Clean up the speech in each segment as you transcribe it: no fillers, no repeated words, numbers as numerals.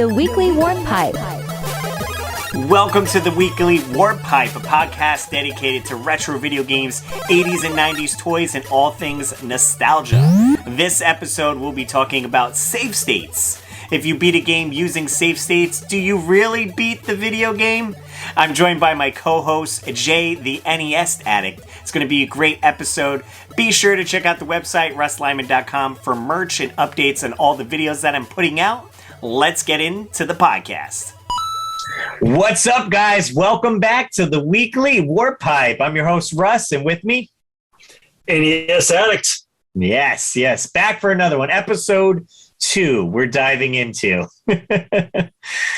The Weekly Warp Pipe. Welcome to the Weekly Warp Pipe, a podcast dedicated to retro video games, 80s and 90s toys, and all things nostalgia. This episode, we'll be talking about save states. If you beat a game using save states, do you really beat the video game? I'm joined by my co-host, Jay, the NES Addict. It's going to be a great episode. Be sure to check out the website, RussLyman.com, for merch and updates on all the videos that I'm putting out. Let's get into the podcast. What's up, guys? Welcome back to the Weekly Warp Pipe. I'm your host, Russ, and with me, NES Addict. Yes. Back for another one. Episode 2, we're diving into.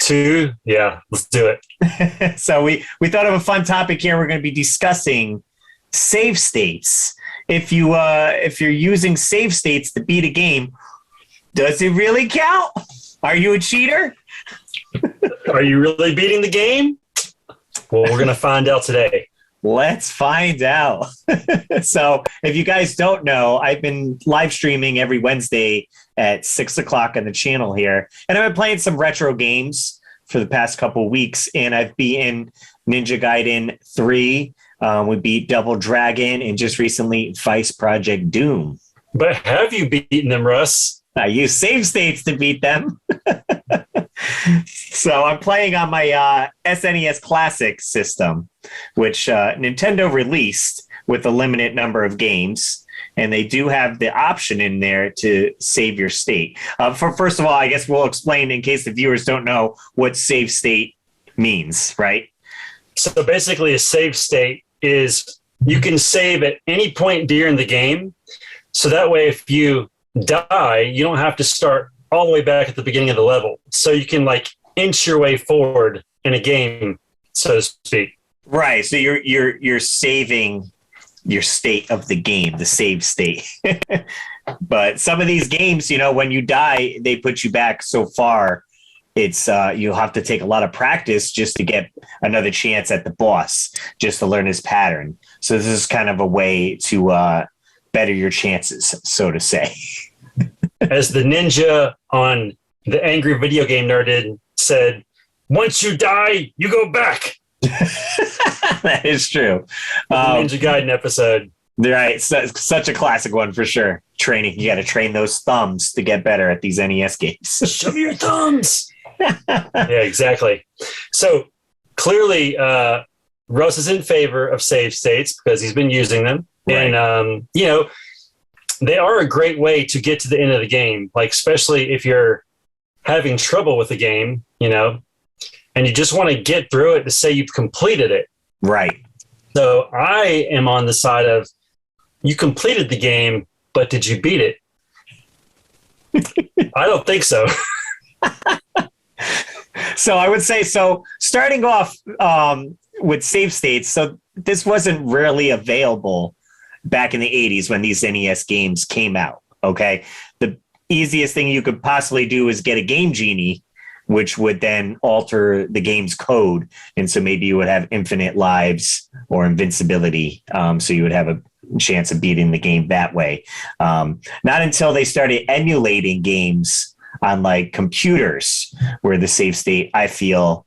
2? Yeah, let's do it. So we thought of a fun topic here. We're going to be discussing save states. If you're using save states to beat a game, does it really count? Are you a cheater? Are you really beating the game? Well, we're going to find out today. Let's find out. So if you guys don't know, I've been live streaming every Wednesday at 6 o'clock on the channel here. And I've been playing some retro games for the past couple weeks. And I've beaten Ninja Gaiden 3. We beat Double Dragon and just recently Vice Project Doom. But have you beaten them, Russ? I use save states to beat them. So I'm playing on my SNES Classic system, which Nintendo released with a limited number of games. And they do have the option in there to save your state. First of all, I guess we'll explain in case the viewers don't know what save state means, right? So basically a save state is you can save at any point during the game. So that way, if you die, you don't have to start all the way back at the beginning of the level. So you can inch your way forward in a game, so to speak. Right. So you're saving your state of the game, the save state. But some of these games, when you die, they put you back so far. It's you'll have to take a lot of practice just to get another chance at the boss, just to learn his pattern. So this is kind of a way to better your chances, so to say. As the ninja on the Angry Video Game Nerd said, once you die, you go back. That is true. Ninja Gaiden episode. Right. Such a classic one for sure. Training. You got to train those thumbs to get better at these NES games. Show me your thumbs. Yeah, exactly. So clearly, Russ is in favor of save states because he's been using them. Right. And, they are a great way to get to the end of the game, especially if you're having trouble with the game, and you just want to get through it to say you've completed it. Right. So I am on the side of you completed the game, but did you beat it? I don't think so. So I would say, starting off with save states, so this wasn't really available back in the 80s when these NES games came out, okay? The easiest thing you could possibly do is get a Game Genie, which would then alter the game's code. And so maybe you would have infinite lives or invincibility. So you would have a chance of beating the game that way. Not until they started emulating games on computers where the save state, I feel,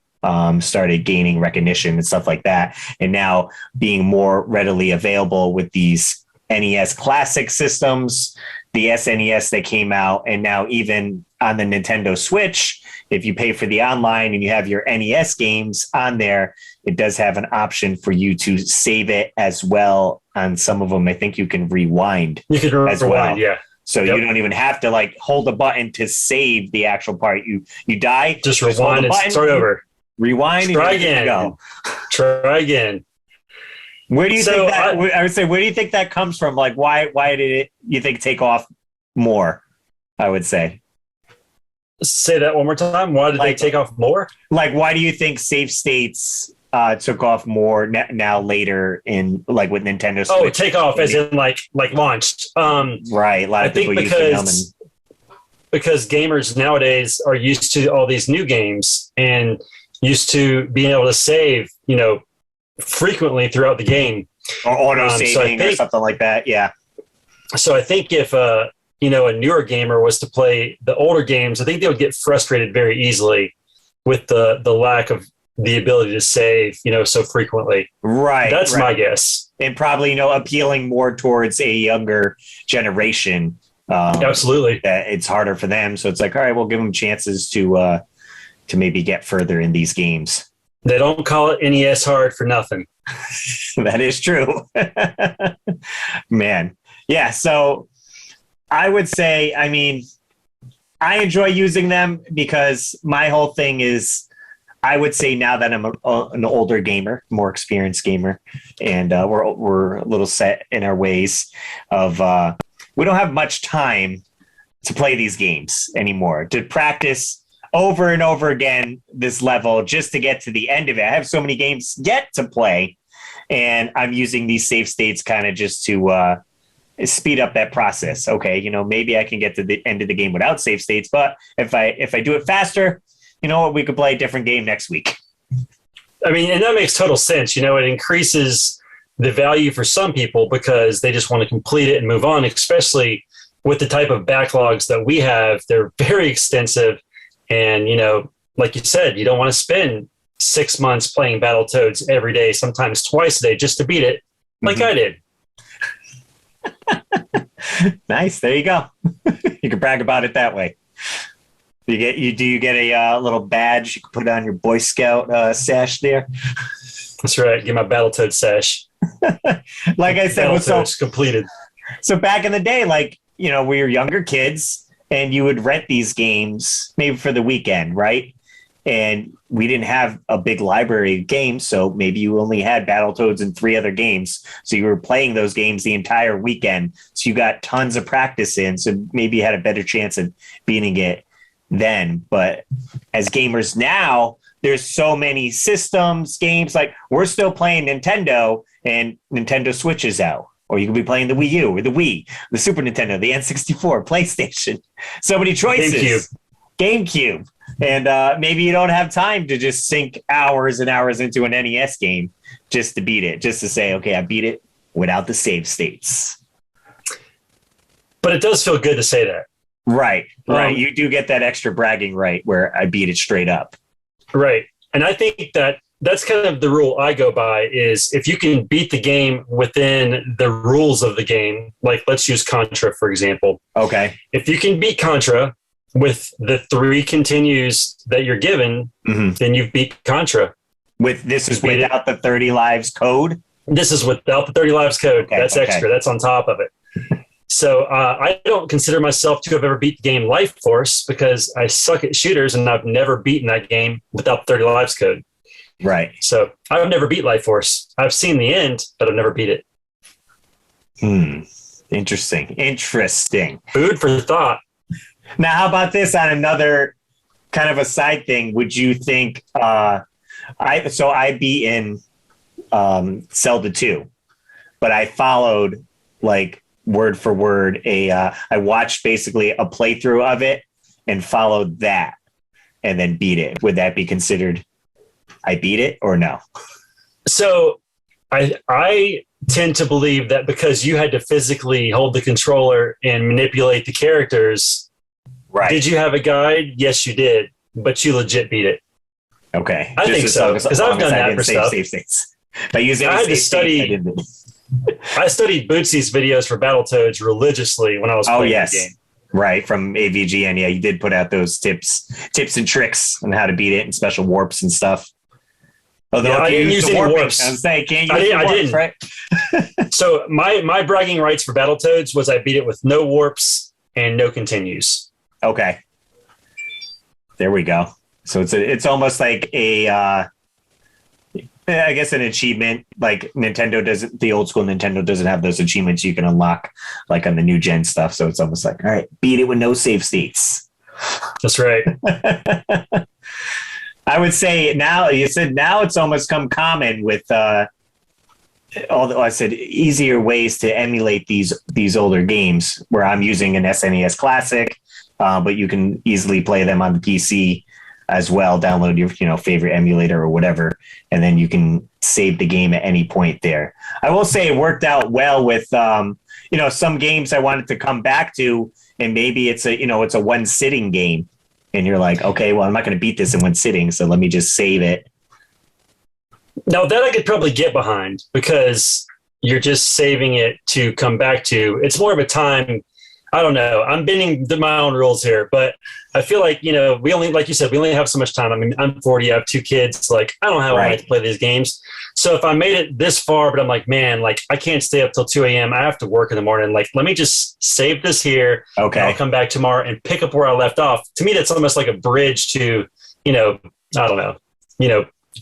started gaining recognition and stuff like that. And now being more readily available with these NES Classic systems, the SNES that came out, and now even on the Nintendo Switch, if you pay for the online and you have your NES games on there, it does have an option for you to save it as well. On some of them, I think you can rewind. You can rewind, well. Yeah. So you don't even have to hold a button to save the actual part. You die, just rewind and start over. Rewind. Try again. Go. Try again. Where do you think that? I would say, where do you think that comes from? Why did it? You think take off more? I would say. Say that one more time. Why did they take off more? Why do you think save states took off more now later in with Nintendo Switch? Oh, take off as in launched. Right. A lot of people using them. Because gamers nowadays are used to all these new games and used to being able to save, frequently throughout the game. Or auto saving or something like that. Yeah. So I think if a newer gamer was to play the older games, I think they would get frustrated very easily with the lack of the ability to save, so frequently. Right. That's my guess. And probably, appealing more towards a younger generation. Absolutely. That it's harder for them. So it's like, all right, we'll give them chances to maybe get further in these games. They don't call it NES hard for nothing. That is true. Man. Yeah. So I would say, I enjoy using them because my whole thing is, I would say now that I'm an older gamer, more experienced gamer, and we're a little set in our ways of we don't have much time to play these games anymore, to practice over and over again this level just to get to the end of it. I have so many games yet to play, and I'm using these save states kind of just to speed up that process. Okay, maybe I can get to the end of the game without save states, but if I do it faster, we could play a different game next week. And that makes total sense. It increases the value for some people because they just want to complete it and move on, especially with the type of backlogs that we have. They're very extensive. And, like you said, you don't want to spend 6 months playing Battletoads every day, sometimes twice a day, just to beat it like I did. Nice. There you go. You can brag about it that way. Do you get a little badge you can put on your Boy Scout sash there? That's right. Get my Battletoad sash. Like I said, Battletoads completed. So back in the day, we were younger kids, and you would rent these games maybe for the weekend, right? And we didn't have a big library of games, so maybe you only had Battletoads and 3 other games. So you were playing those games the entire weekend. So you got tons of practice in, so maybe you had a better chance of beating it then. But as gamers now, there's so many systems, games. Like, we're still playing Nintendo, and Nintendo Switch is out. Or you could be playing the Wii U or the Wii, the Super Nintendo, the N64, PlayStation. So many choices. GameCube. And maybe you don't have time to just sink hours and hours into an NES game just to beat it, just to say, okay, I beat it without the save states. But it does feel good to say that. Right. You do get that extra bragging right where I beat it straight up. Right. And I think that's kind of the rule I go by is if you can beat the game within the rules of the game, like let's use Contra, for example. Okay. If you can beat Contra with the 3 continues that you're given, then you've beat Contra. This is without the 30 lives code? This is without the 30 lives code. Okay, that's extra. That's on top of it. So I don't consider myself to have ever beat the game Life Force because I suck at shooters and I've never beaten that game without the 30 lives code. Right. So I've never beat Life Force. I've seen the end, but I've never beat it. Interesting. Food for thought. Now, how about this on another kind of a side thing? Would you think I beat in Zelda 2, but I followed word for word I watched basically a playthrough of it and followed that and then beat it. Would that be considered I beat it or no? So I tend to believe that because you had to physically hold the controller and manipulate the characters. Right. Did you have a guide? Yes, you did, but you legit beat it. Okay. I think so, because I've done that for stuff. Save states. I had to study. I studied Bootsy's videos for Battletoads religiously when I was playing the game. Right, from AVG, and you did put out those tips and tricks on how to beat it and special warps and stuff. Although I didn't use any warps. I didn't. Right? So my bragging rights for Battletoads was I beat it with no warps and no continues. Okay. There we go. So it's almost like I guess an achievement. Like the old school Nintendo doesn't have those achievements you can unlock like on the new gen stuff. So it's almost like, all right, beat it with no save states. That's right. I would say now it's almost come common with easier ways to emulate these older games where I'm using an SNES Classic, but you can easily play them on the PC as well. Download your favorite emulator or whatever, and then you can save the game at any point there. I will say it worked out well with some games I wanted to come back to and maybe it's a one sitting game, and you're like, okay, well, I'm not going to beat this in one sitting, so let me just save it. Now that I could probably get behind because you're just saving it to come back to. It's more of a time. I don't know. I'm bending my own rules here, but I feel like, we only, like you said, we only have so much time. I mean, I'm 40, I have 2 kids. Like, I don't have all night to play these games. So if I made it this far, but I'm like, man, like I can't stay up till 2 a.m. I have to work in the morning. Like, let me just save this here. Okay. I'll come back tomorrow and pick up where I left off. To me, that's almost like a bridge to, I don't know,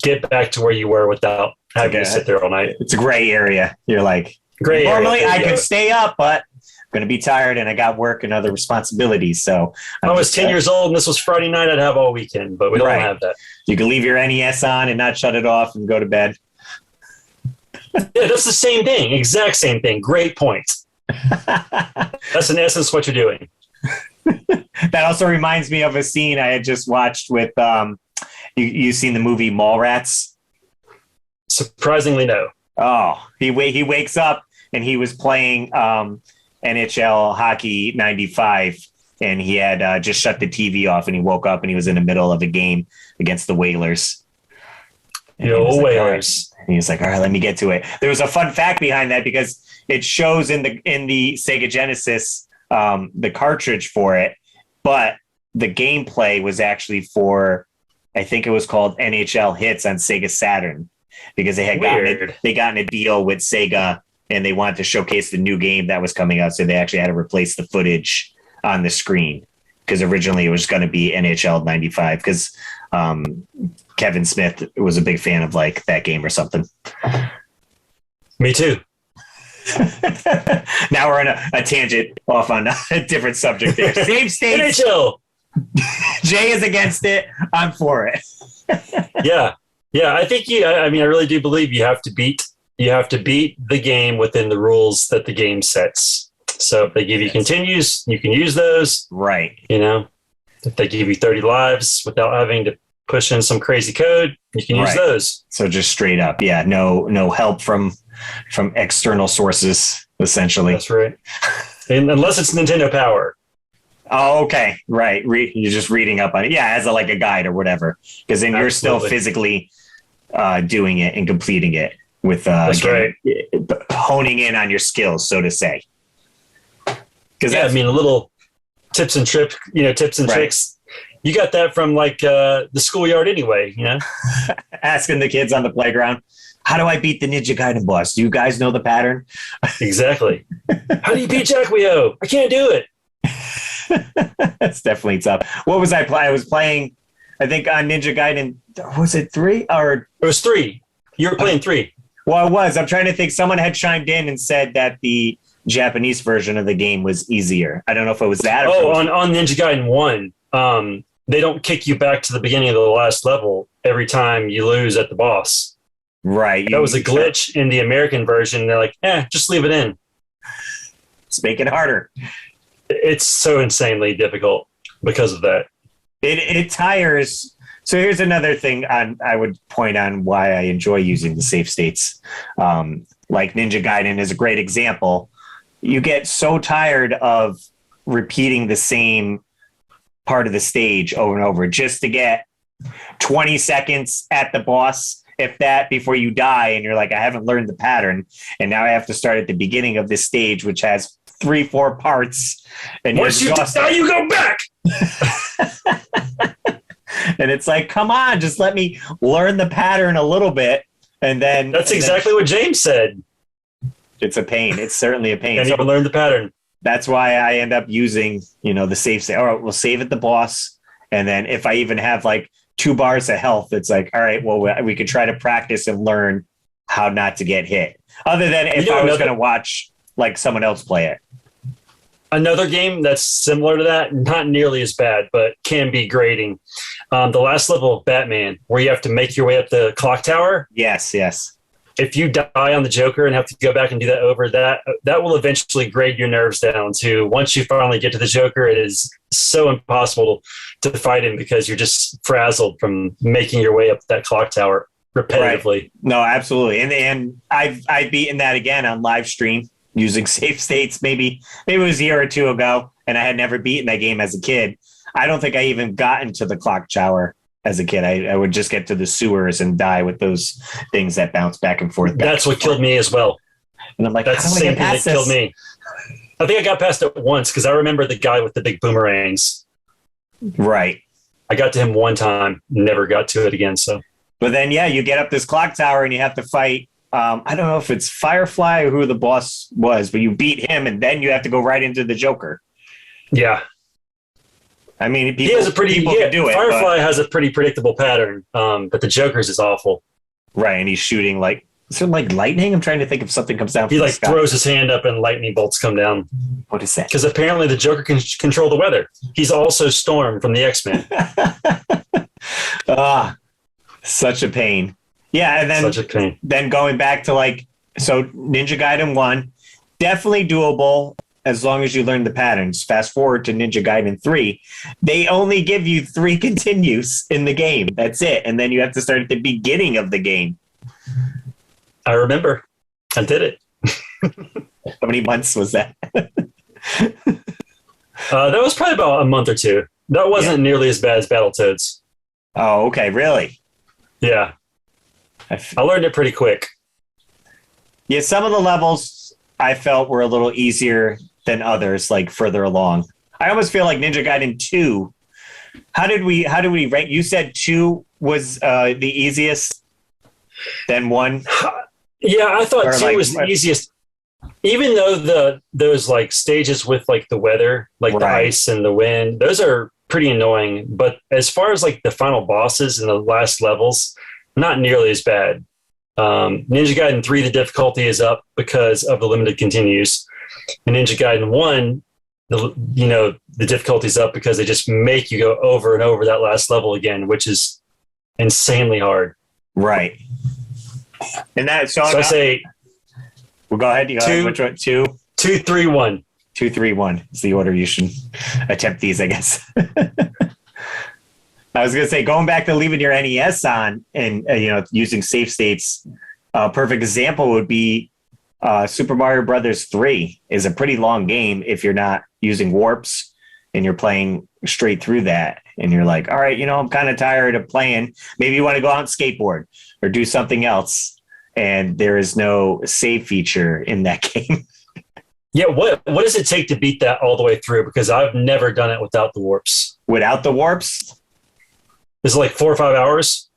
get back to where you were without having to sit there all night. It's a gray area. You're like, gray normally area. I could stay up, but going to be tired and I got work and other responsibilities. So I was 10 years old and this was Friday night. I'd have all weekend, but we don't have that. You can leave your NES on and not shut it off and go to bed. Yeah, that's the same thing. Exact same thing. Great point. That's in essence what you're doing. That also reminds me of a scene I had just watched with, you've seen the movie Mallrats? Surprisingly, no. Oh, he wakes up and he was playing, NHL hockey 95, and he had just shut the TV off, and he woke up and he was in the middle of a game against the Whalers. And Whalers. And he was like, all right, let me get to it. There was a fun fact behind that because it shows in the Sega Genesis the cartridge for it, but the gameplay was actually for, I think it was called NHL Hits on Sega Saturn, because they had gotten a deal with Sega and they wanted to showcase the new game that was coming out. So they actually had to replace the footage on the screen, because originally it was going to be NHL 95, because Kevin Smith was a big fan of like that game or something. Me too. Now we're on a tangent off on a different subject there. Save states. NHL. Jay is against it. I'm for it. Yeah. I think I really do believe you have to beat the game within the rules that the game sets. So if they give you continues, you can use those. Right. If they give you 30 lives without having to push in some crazy code, you can use those. So just straight up. Yeah. No help from external sources, essentially. That's right. And unless it's Nintendo Power. Oh, okay. Right. You're just reading up on it. Yeah. As a guide or whatever, because then you're still physically doing it and completing it with honing in on your skills, so to say. Because a little tips and tricks. You got that from the schoolyard anyway. Asking the kids on the playground, how do I beat the Ninja Gaiden boss? Do you guys know the pattern? Exactly. How do you beat Jacquio? I can't do it. That's definitely tough. What was I playing? I was playing, I think, on Ninja Gaiden. Was it 3 or? It was 3. You were playing 3. Well, I was. I'm trying to think. Someone had chimed in and said that the Japanese version of the game was easier. I don't know if it was that. On Ninja Gaiden 1, they don't kick you back to the beginning of the last level every time you lose at the boss. Right. That was a glitch in the American version. They're like, just leave it in. Let's make it harder. It's so insanely difficult because of that. It tires. So here's another thing I would point on why I enjoy using the save states. Like Ninja Gaiden is a great example. You get so tired of repeating the same part of the stage over and over just to get 20 seconds at the boss, if that, before you die. And you're like, I haven't learned the pattern. And now I have to start at the beginning of this stage, which has 3-4 parts. And once you die, you go back. And it's like, come on, just let me learn the pattern a little bit. And then that's exactly what James said. It's a pain. It's certainly a pain. Can't even learn the pattern. That's why I end up using, the save state. All right, we'll save at the boss. And then if I even have 2 bars of health, it's like, all right, well, we could try to practice and learn how not to get hit. Other than if I was going to watch someone else play it. Another game that's similar to that, not nearly as bad, but can be grating. The last level of Batman, where you have to make your way up the clock tower. Yes. If you die on the Joker and have to go back and do that over, that will eventually grade your nerves down to, once you finally get to the Joker, it is so impossible to fight him because you're just frazzled from making your way up that clock tower repetitively. Right. No, absolutely. And I've beaten that again on live stream using save states. Maybe it was a year or 2 ago. and I had never beaten that game as a kid. I don't think I even got into the clock tower as a kid. I would just get to the sewers and die with those things that bounce back and forth. That's what killed me as well. And I'm like, that's the same thing that killed me. I think I got past it once because I remember the guy with the big boomerangs. Right. I got to him one time, never got to it again. So, but then, yeah, you get up this clock tower and you have to fight. I don't know if it's Firefly or who the boss was, but you beat him and then you have to go right into the Joker. Yeah. I mean, he has a pretty, can do it. Firefly has a pretty predictable pattern, but the Joker's is awful. Right. And he's shooting like, is it like lightning? I'm trying to think if something comes down. He like throws his hand up and lightning bolts come down. What is that? Because apparently the Joker can control the weather. He's also Storm from the X-Men. Such a pain. Yeah, and then such a pain. Then going back to like, so Ninja Gaiden 1, definitely doable as long as you learn the patterns. Fast forward to Ninja Gaiden 3, they only give you 3 continues in the game. That's it. And then you have to start at the beginning of the game. I remember. I did it. How many months was that? That was probably about a month or 2. That wasn't nearly as bad as Battletoads. Oh, okay. Really? Yeah. I learned it pretty quick. Yeah, some of the levels I felt were a little easier than others, like further along. I almost feel like Ninja Gaiden 2. How did we rank? You said 2 was the easiest, then 1. Yeah, I thought 2 was the easiest. Even though those like stages with like the weather, like the ice and the wind, those are pretty annoying. But as far as like the final bosses and the last levels, not nearly as bad. Ninja Gaiden 3, the difficulty is up because of the limited continues. And Ninja Gaiden 1, the difficulty is up because they just make you go over and over that last level again, which is insanely hard. Right. And that so I say, well, go ahead. Which one? 2, 2, 3, 1. 2, 3, 1 is the order you should attempt these, I guess. I was going to say, going back to leaving your NES on and using save states. A perfect example would be Super Mario Brothers 3 is a pretty long game if you're not using warps and you're playing straight through that. And you're like, all right, I'm kind of tired of playing. Maybe you want to go out and skateboard or do something else. And there is no save feature in that game. Yeah, what does it take to beat that all the way through? Because I've never done it without the warps. Without the warps? Is it like 4 or 5 hours?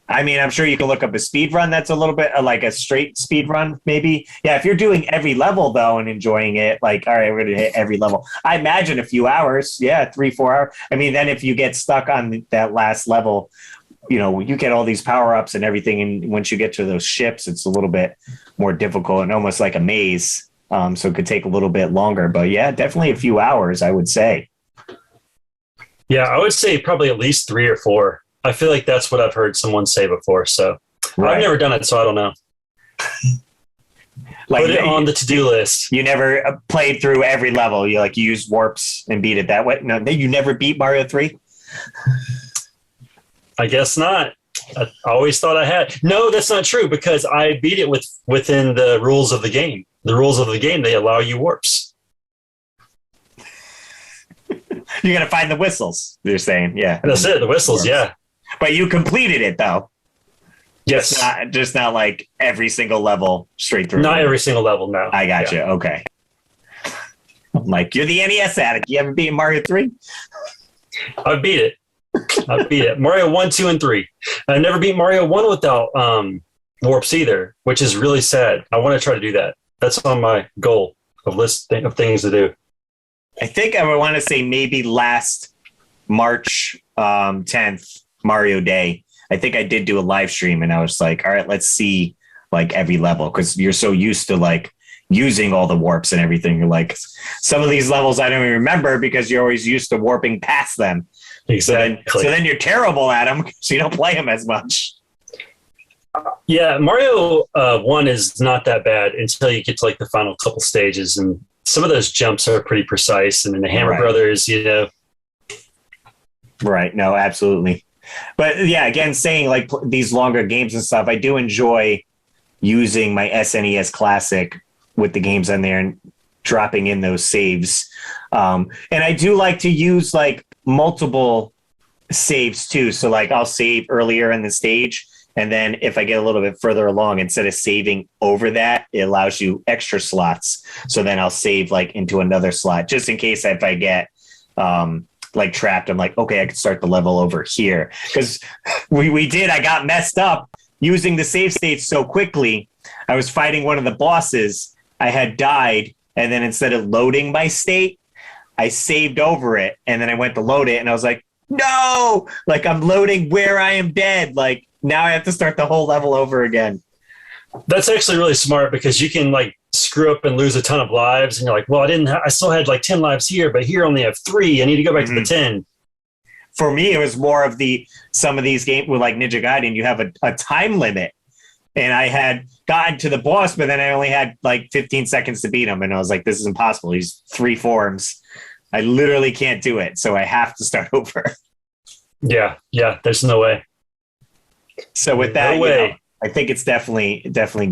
I mean, I'm sure you can look up a speed run that's a little bit like a straight speed run, maybe. Yeah, if you're doing every level, though, and enjoying it, like, all right, we're going to hit every level. I imagine a few hours. Yeah, 3, 4 hours. I mean, then if you get stuck on that last level, you get all these power-ups and everything. And once you get to those ships, it's a little bit more difficult and almost like a maze. So it could take a little bit longer. But, yeah, definitely a few hours, I would say. Yeah, I would say probably at least 3 or 4. I feel like that's what I've heard someone say before. So I've never done it, so I don't know. Put it on the to-do list. You never played through every level. You use warps and beat it that way. No, you never beat Mario 3? I guess not. I always thought I had. No, that's not true because I beat it within the rules of the game. The rules of the game, they allow you warps. You're going to find the whistles, you're saying. Yeah. That's it. The whistles. Warps. Yeah. But you completed it, though. Yes. Just not like every single level straight through. Not every single level, no. I got you. Okay. I'm like, you're the NES addict. You haven't beaten Mario 3? I beat it. Mario 1, 2, and 3. I never beat Mario 1 without warps either, which is really sad. I want to try to do that. That's on my goal of list of things to do. I think I would want to say maybe last March 10th, Mario Day. I think I did do a live stream and I was like, all right, let's see like every level because you're so used to like using all the warps and everything. You're like, some of these levels I don't even remember because you're always used to warping past them. Exactly. So then you're terrible at them so you don't play them as much. Yeah, Mario 1 is not that bad until you get to like the final couple stages and some of those jumps are pretty precise. And then the Hammer Brothers, Right. No, absolutely. But yeah, again, saying like these longer games and stuff, I do enjoy using my SNES Classic with the games on there. And dropping in those saves. And I do like to use like multiple saves too. So like I'll save earlier in the stage, and then if I get a little bit further along, instead of saving over that, it allows you extra slots. So then I'll save like into another slot just in case if I get like trapped. I'm like, okay, I can start the level over here. Because I got messed up using the save states so quickly. I was fighting one of the bosses. I had died, and then instead of loading my state, I saved over it, and then I went to load it, and I was like, no, like I'm loading where I am dead. Like now I have to start the whole level over again. That's actually really smart because you can like screw up and lose a ton of lives, and you're like, well, I still had like 10 lives here, but here I only have 3. I need to go back to the 10. For me, it was more of some of these games with like Ninja Gaiden, you have a time limit. And I had gotten to the boss, but then I only had like 15 seconds to beat him. And I was like, this is impossible. He's 3 forms. I literally can't do it. So I have to start over. Yeah. There's no way. So with that, I think it's definitely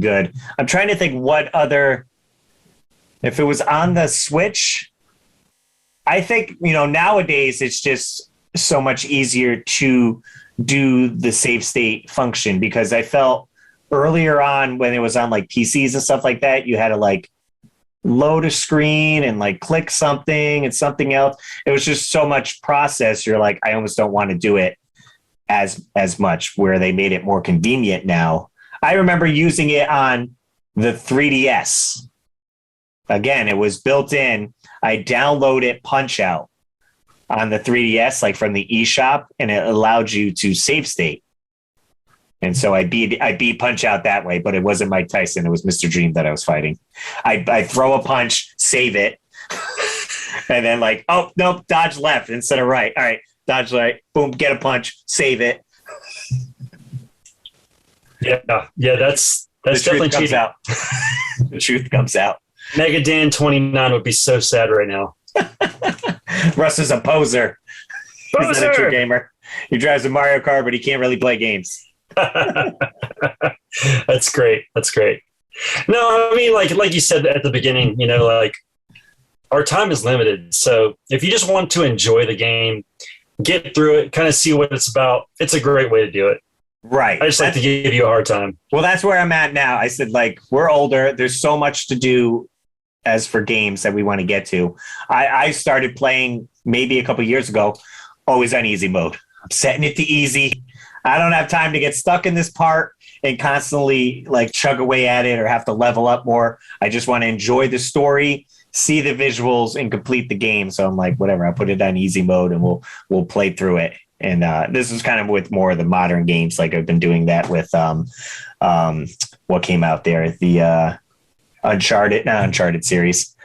good. I'm trying to think what other, if it was on the Switch, I think, nowadays it's just so much easier to do the save state function, because I felt earlier on when it was on like PCs and stuff like that, you had to like load a screen and like click something and something else. It was just so much process. You're like, I almost don't want to do it as much, where they made it more convenient now. I remember using it on the 3DS. Again, it was built in. I downloaded Punch Out on the 3DS, like from the eShop, and it allowed you to save state. And so I beat Punch Out that way, but it wasn't Mike Tyson. It was Mr. Dream that I was fighting. I throw a punch, save it, and then like, oh, nope, dodge left instead of right. All right, dodge right, boom, get a punch, save it. Yeah, that's definitely cheating. Out. The truth comes out. Mega Dan 29 would be so sad right now. Russ is a poser. He's not a true gamer. He drives a Mario Kart, but he can't really play games. That's great. No, I mean, like you said at the beginning, like our time is limited. So if you just want to enjoy the game, get through it, kind of see what it's about, it's a great way to do it. Right. I just like to give you a hard time. Well, that's where I'm at now. I said, like, we're older. There's so much to do as for games that we want to get to. I started playing maybe a couple years ago, always on easy mode. I'm setting it to easy. I don't have time to get stuck in this part and constantly like chug away at it or have to level up more. I just want to enjoy the story, see the visuals, and complete the game. So I'm like, whatever, I'll put it on easy mode and we'll play through it. And this is kind of with more of the modern games. Like I've been doing that with what came out there, the Uncharted series.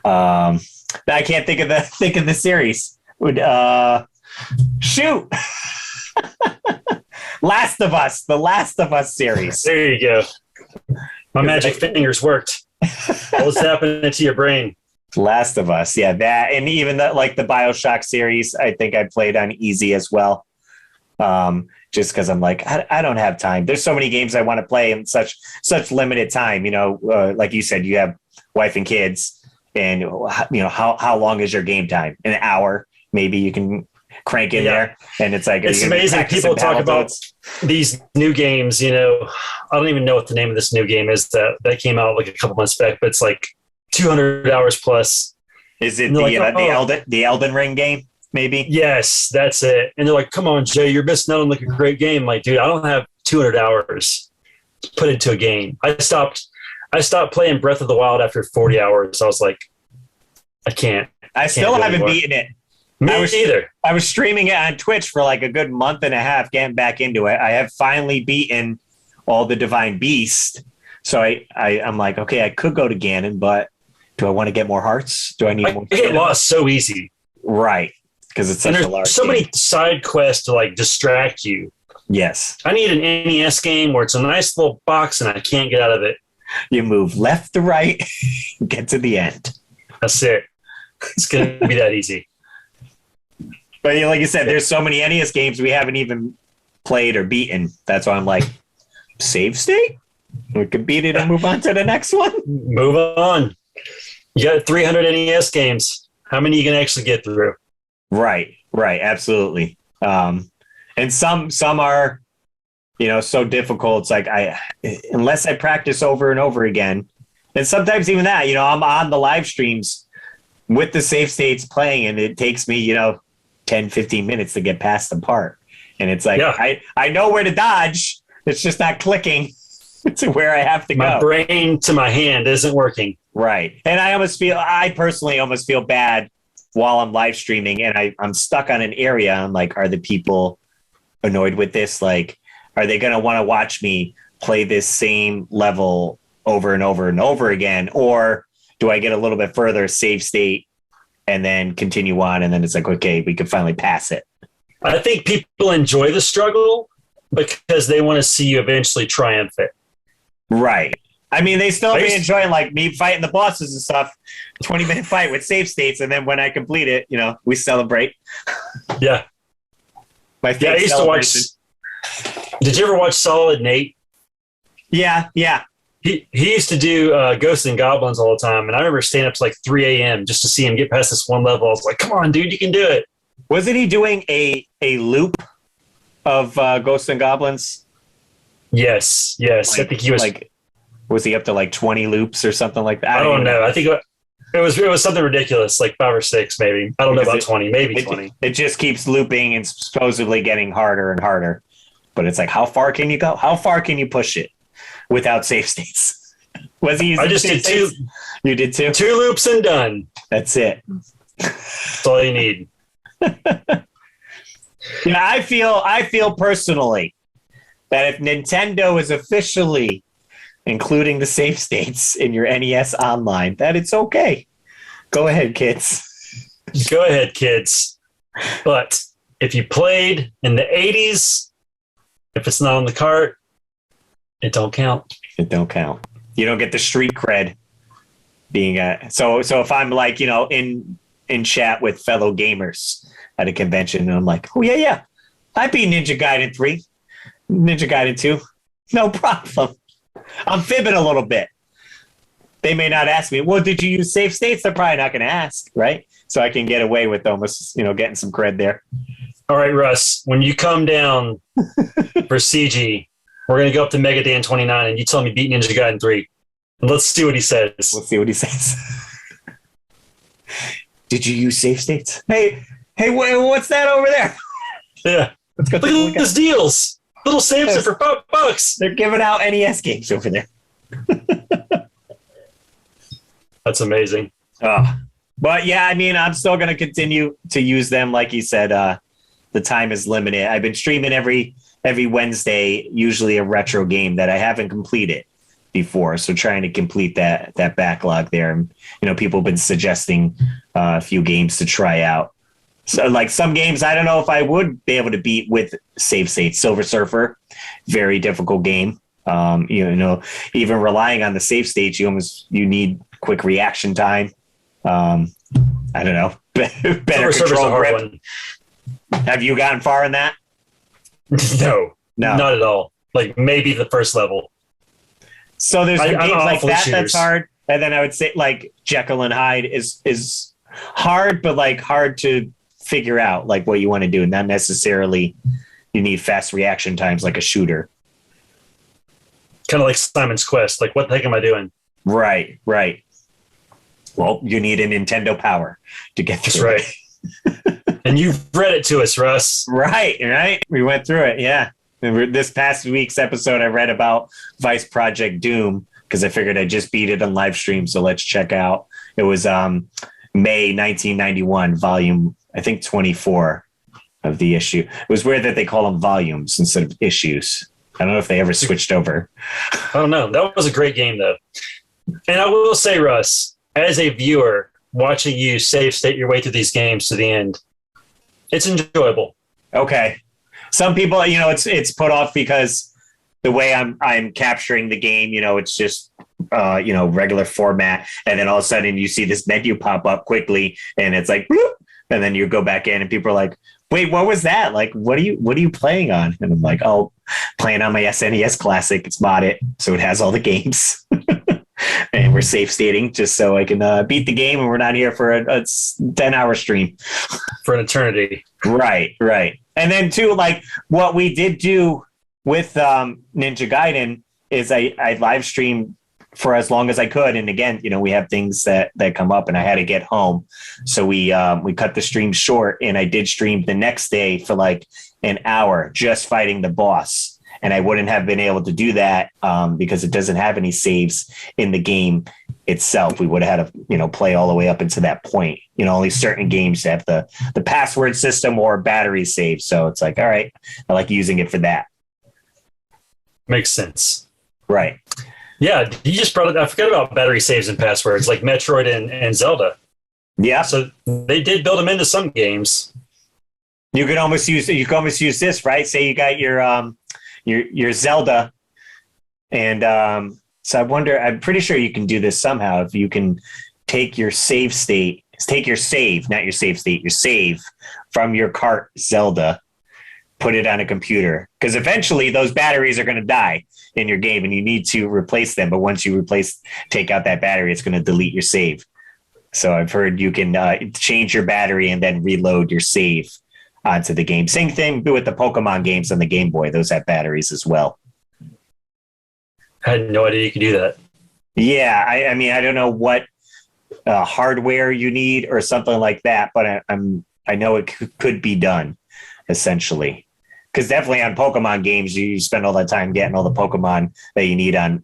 I can't think of the series. Shoot. Last of Us, the Last of Us series. There you go. My magic fingers worked. What was happening to your brain? Last of Us, yeah, that, and even the BioShock series, I think I played on easy as well. Just because I'm like, I don't have time. There's so many games I want to play in such limited time. Like you said, you have wife and kids, and how long is your game time? An hour, maybe you can crank in there, and it's like it's amazing. People talk about these new games. I don't even know what the name of this new game is that came out like a couple months back, but it's like 200 hours plus. Is it the Elden Ring game? Maybe. Yes, that's it. And they're like, "Come on, Jay, you're missing out on like a great game." I'm like, dude, I don't have 200 hours to put into a game. I stopped playing Breath of the Wild after 40 hours. I was like, I can't. I still haven't beaten it. Me either. I was streaming it on Twitch for like a good month and a half, getting back into it. I have finally beaten all the Divine Beast. So I'm like, okay, I could go to Ganon, but do I want to get more hearts? Do I need more? I get lost so easy. Right. Because it's such a large so many side quests to like distract you. Yes. I need an NES game where it's a nice little box and I can't get out of it. You move left to right, get to the end. That's it. It's going to be that easy. But like you said, there's so many NES games we haven't even played or beaten. That's why I'm like, save state? We could beat it and move on to the next one. Move on. You got 300 NES games. How many are you going to actually get through? Right. Absolutely. And some are, so difficult. It's like unless I practice over and over again, and sometimes even that, I'm on the live streams with the save states playing, and it takes me, 10, 15 minutes to get past the part. And it's like, I know where to dodge. It's just not clicking to where I have to go. My brain to my hand isn't working. Right. And I personally almost feel bad while I'm live streaming and I'm stuck on an area. I'm like, are the people annoyed with this? Like, are they going to want to watch me play this same level over and over and over again? Or do I get a little bit further, save state, and then continue on? And then it's like, okay, we can finally pass it. I think people enjoy the struggle because they want to see you eventually triumph it. Right. I mean, they still be enjoying like me fighting the bosses and stuff, 20-minute fight with save states. And then when I complete it, we celebrate. Yeah. I used to watch. Did you ever watch Solid Nate? Yeah. He used to do Ghosts and Goblins all the time. And I remember staying up to like 3 a.m. just to see him get past this one level. I was like, come on, dude, you can do it. Wasn't he doing a loop of Ghosts and Goblins? Yes. Like, I think he was like, was he up to like 20 loops or something like that? I don't know. I think it was something ridiculous, like 5 or 6, maybe. I don't know about 20, maybe 20. It just keeps looping and supposedly getting harder and harder. But it's like, how far can you go? How far can you push it without save states? Was he using I just did states? 2. You did 2? 2 loops and done. That's it. That's all you need. I feel personally that if Nintendo is officially including the save states in your NES Online, that it's okay. Go ahead, kids. Go ahead, kids. But if you played in the 80s, if it's not on the cart, it don't count. It don't count. You don't get the street cred being so if I'm like, in chat with fellow gamers at a convention and I'm like, oh yeah, I beat Ninja Gaiden 3, Ninja Gaiden 2. No problem. I'm fibbing a little bit. They may not ask me, well, did you use save states? They're probably not going to ask, right? So I can get away with almost, getting some cred there. All right, Russ, when you come down for CG, we're going to go up to Mega Dan 29 and you tell me beat Ninja Gaiden 3. And let's see what he says. Let's see what he says. Did you use save states? Hey, what's that over there? Yeah. Let's go look at those deals. Little saves are for $5. They're giving out NES games over there. That's amazing. But yeah, I mean, I'm still going to continue to use them. Like you said, the time is limited. I've been streaming every Wednesday, usually a retro game that I haven't completed before. So trying to complete that backlog there. And, people have been suggesting a few games to try out. So like some games, I don't know if I would be able to beat with save states. Silver Surfer, very difficult game. Even relying on the save states, you need quick reaction time. I don't know. Better control grip. One. Have you gotten far in that? No, not at all. Like maybe the first level. So there's games like that that's hard. And then I would say like Jekyll and Hyde is hard, but like hard to figure out like what you want to do. Not necessarily you need fast reaction times like a shooter. Kind of like Simon's Quest. Like, what the heck am I doing? Right. Well, you need a Nintendo Power to get through. That's right. And you've read it to us, Russ. Right. We went through it. Yeah. This past week's episode, I read about Vice Project Doom because I figured I'd just beat it on live stream. So let's check out. It was May 1991, volume, I think 24 of the issue. It was weird that they call them volumes instead of issues. I don't know if they ever switched over. I don't know. That was a great game, though. And I will say, Russ, as a viewer, watching you save state your way through these games to the end, it's enjoyable. Okay. Some people, it's put off because the way I'm capturing the game, it's just, regular format. And then all of a sudden you see this menu pop up quickly and it's like, bloop, and then you go back in and people are like, wait, what was that? Like, what are you playing on? And I'm like, oh, playing on my SNES Classic. It's modded, so it has all the games. And we're safe stating just so I can beat the game and we're not here for a 10-hour stream. For an eternity. Right. And then too, like what we did do with Ninja Gaiden is I live streamed for as long as I could. And again, we have things that come up and I had to get home. So we cut the stream short and I did stream the next day for like an hour just fighting the boss. And I wouldn't have been able to do that because it doesn't have any saves in the game itself. We would have had to, play all the way up into that point. Only certain games have the password system or battery save. So it's like, all right, I like using it for that. Makes sense. Right. Yeah, you just brought it. I forgot about battery saves and passwords like Metroid and Zelda. Yeah. So they did build them into some games. You can almost use this, right? Say you got your Zelda, and so I'm pretty sure you can do this somehow. If you can take your save from your cart Zelda, put it on a computer, because eventually those batteries are going to die in your game and you need to replace them. But once you take out that battery, it's going to delete your save. So I've heard you can change your battery and then reload your save onto the game. Same thing with the Pokemon games on the Game Boy. Those have batteries as well. I had no idea you could do that. Yeah. I mean, I don't know what hardware you need or something like that, but I know it could be done essentially. Because definitely on Pokemon games, you spend all that time getting all the Pokemon that you need on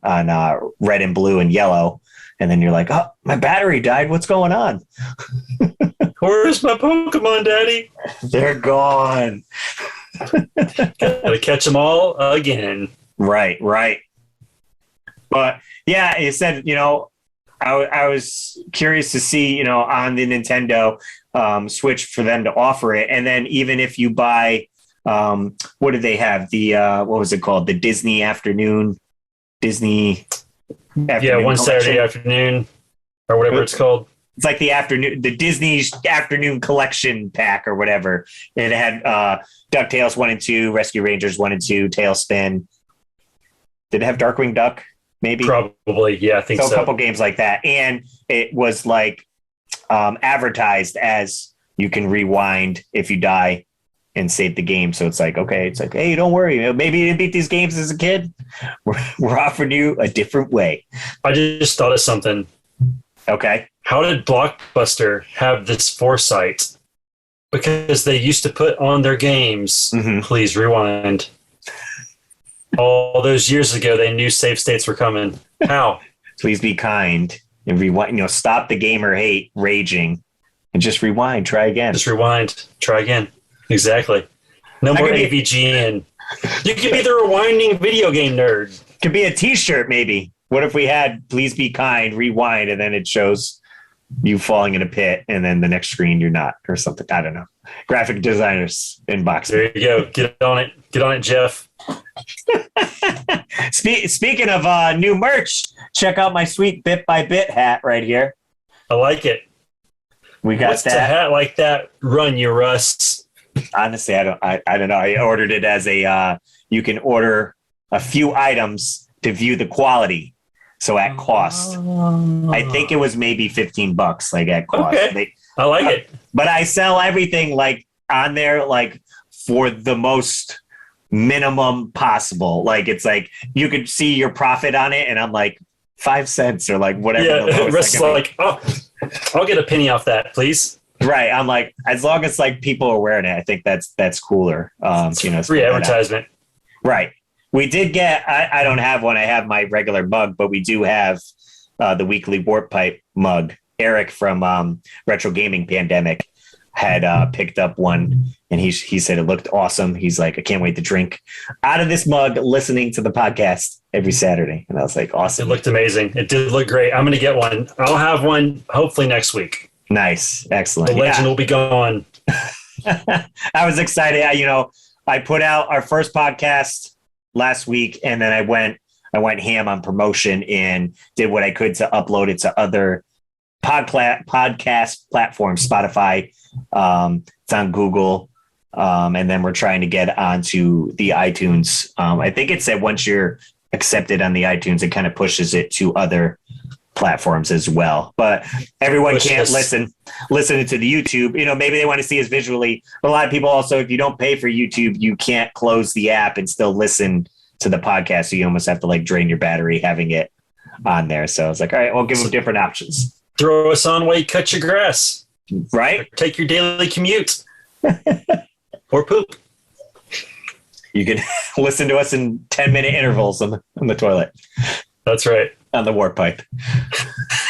red and blue and yellow. And then you're like, oh, my battery died. What's going on? Where's my Pokemon, Daddy? They're gone. Gotta catch them all again. Right. But yeah, you said, I was curious to see, on the Nintendo Switch for them to offer it. And then even if you buy, what do they have? The, what was it called? The Disney Afternoon Afternoon one collection. Saturday afternoon or whatever it's called. It's like the Disney's Afternoon Collection pack or whatever. And it had DuckTales 1 and 2, Rescue Rangers 1 and 2, Tailspin. Did it have Darkwing Duck? Maybe. Probably. Yeah, I think so. A couple games like that. And it was like advertised as you can rewind if you die and save the game. So it's like, okay, hey, don't worry. Maybe you didn't beat these games as a kid. We're offering you a different way. I just thought of something. Okay. How did Blockbuster have this foresight? Because they used to put on their games, Please rewind. All those years ago, they knew save states were coming. How? Please be kind and rewind. Stop the gamer hate raging and just rewind. Try again. Just rewind. Try again. Exactly. No more AVGN. You could be the rewinding video game nerd. Could be a T-shirt, maybe. What if we had "Please be kind," rewind, and then it shows you falling in a pit, and then the next screen you're not, or something. I don't know. Graphic designers inbox. There you go. Get on it, Jeff. Speaking of new merch, check out my sweet Bit by Bit hat right here. I like it. We got What's that. What's a hat like that run you, Russ? Honestly, I don't know. I ordered it as a you can order a few items to view the quality. So at cost, I think it was maybe $15, like at cost. Okay. I like it. But I sell everything like on there, like for the most minimum possible. Like it's like you could see your profit on it, and I'm like 5 cents or like whatever. Yeah, Russ like, oh, I'll get a penny off that, please. Right. I'm like, as long as like people are wearing it, I think that's cooler. Free advertisement. Right. We did get, I don't have one. I have my regular mug, but we do have the weekly Warp Pipe mug. Eric from Retro Gaming Pandemic had picked up one, and he said it looked awesome. He's like, I can't wait to drink out of this mug listening to the podcast every Saturday. And I was like, awesome. It looked amazing. It did look great. I'm going to get one. I'll have one hopefully next week. Nice. Excellent. The legend will be gone. I was excited. I put out our first podcast last week, and then I went ham on promotion and did what I could to upload it to other podcast platforms. Spotify, it's on Google, and then we're trying to get onto the iTunes. I think it said once you're accepted on the iTunes, it kind of pushes it to other platforms as well. But everyone can't listen to the YouTube. You know, maybe they want to see us visually. But a lot of people also, if you don't pay for YouTube, you can't close the app and still listen to the podcast. So you almost have to like drain your battery having it on there. So it's like, all right, we'll give them different options. Throw us on while you cut your grass. Right? Or take your daily commute. Or poop. You can listen to us in 10-minute intervals on the toilet. That's right. On the warp pipe.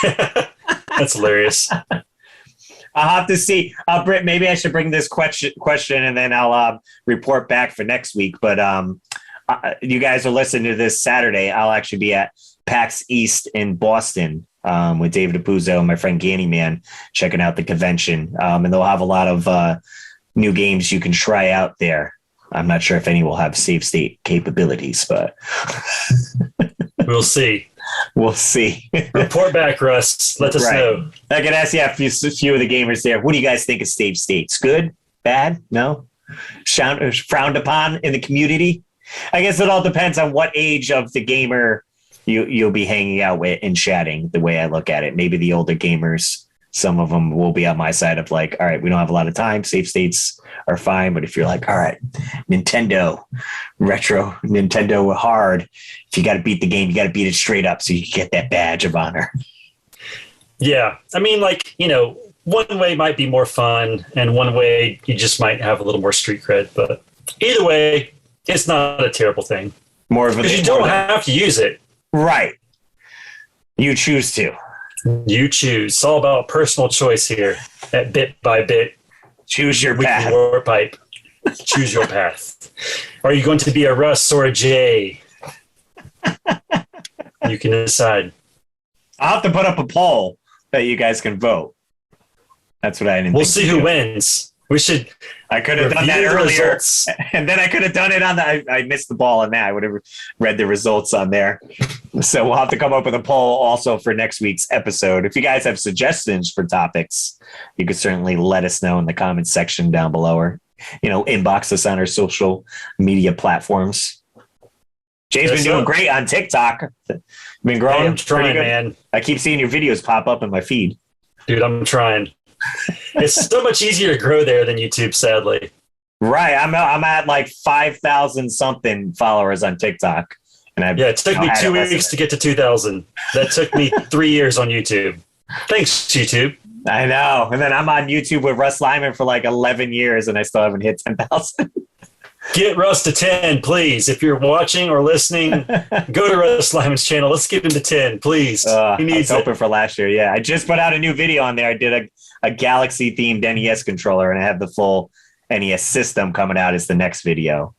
That's hilarious. I'll have to see. Britt, maybe I should bring this question and then I'll report back for next week. But you guys are listening to this Saturday. I'll actually be at PAX East in Boston with David Apuzzo and my friend Gannyman checking out the convention. And they'll have a lot of new games you can try out there. I'm not sure if any will have save state capabilities, but we'll see. We'll see. Report back, Russ. Let us know. I can ask you a few of the gamers there. What do you guys think of save states? Good? Bad? No? Frowned upon in the community? I guess it all depends on what age of the gamer you'll be hanging out with and chatting, the way I look at it. Maybe the older gamers, some of them will be on my side of like, all right, we don't have a lot of time. Save states are fine. But if you're like, all right, Nintendo hard, if you got to beat the game, you got to beat it straight up so you can get that badge of honor. Yeah. I mean, like, you know, one way might be more fun and one way you just might have a little more street cred. But either way, it's not a terrible thing. Because you don't have to use it. Right. You choose to. You choose. It's all about personal choice here at Bit by Bit. Choose your path. Warp Pipe. Choose your path. Are you going to be a Russ or a Jay? You can decide. I'll have to put up a poll that you guys can vote. That's what I didn't. We'll see who wins. We should. I could have done that earlier, and then I could have done it on the. I missed the ball on that. I would have read the results on there. So we'll have to come up with a poll also for next week's episode. If you guys have suggestions for topics, you could certainly let us know in the comments section down below, or inbox us on our social media platforms. Jay's been doing great on TikTok. Been growing. I'm trying, man. I keep seeing your videos pop up in my feed. Dude, I'm trying. It's so much easier to grow there than YouTube, sadly. Right. I'm at like 5,000 something followers on TikTok. And it took me 2 weeks to get to 2,000. That took me 3 years on YouTube. Thanks, YouTube. I know. And then I'm on YouTube with RussLyman for like 11 years and I still haven't hit 10,000. Get Russ to 10, please. If you're watching or listening, go to RussLyman's channel. Let's get him to 10, please. He needs I was hoping for last year. Yeah. I just put out a new video on there. I did a Galaxy themed NES controller and I have the full NES system coming out as the next video.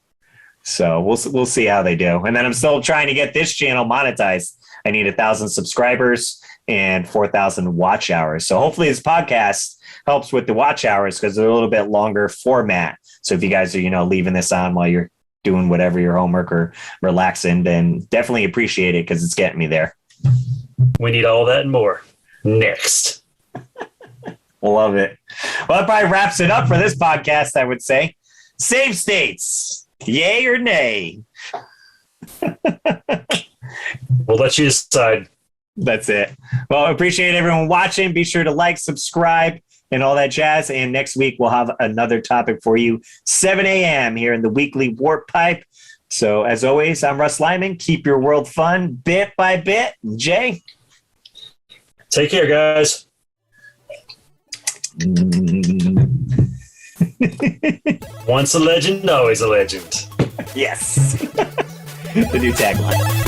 So we'll see how they do. And then I'm still trying to get this channel monetized. I need 1,000 subscribers and 4,000 watch hours. So hopefully this podcast helps with the watch hours because they're a little bit longer format. So if you guys are, leaving this on while you're doing whatever, your homework or relaxing, then definitely appreciate it because it's getting me there. We need all that and more. Next. Love it. Well, that probably wraps it up for this podcast, I would say. Save states. Yay or nay? We'll let you decide. That's it. Well, I appreciate everyone watching. Be sure to like, subscribe, and all that jazz. And next week, we'll have another topic for you, 7 a.m. here in the weekly Warp Pipe. So as always, I'm RussLyman. Keep your world fun bit by bit. Jay? Take care, guys. Once a legend, always a legend. Yes. The new tagline.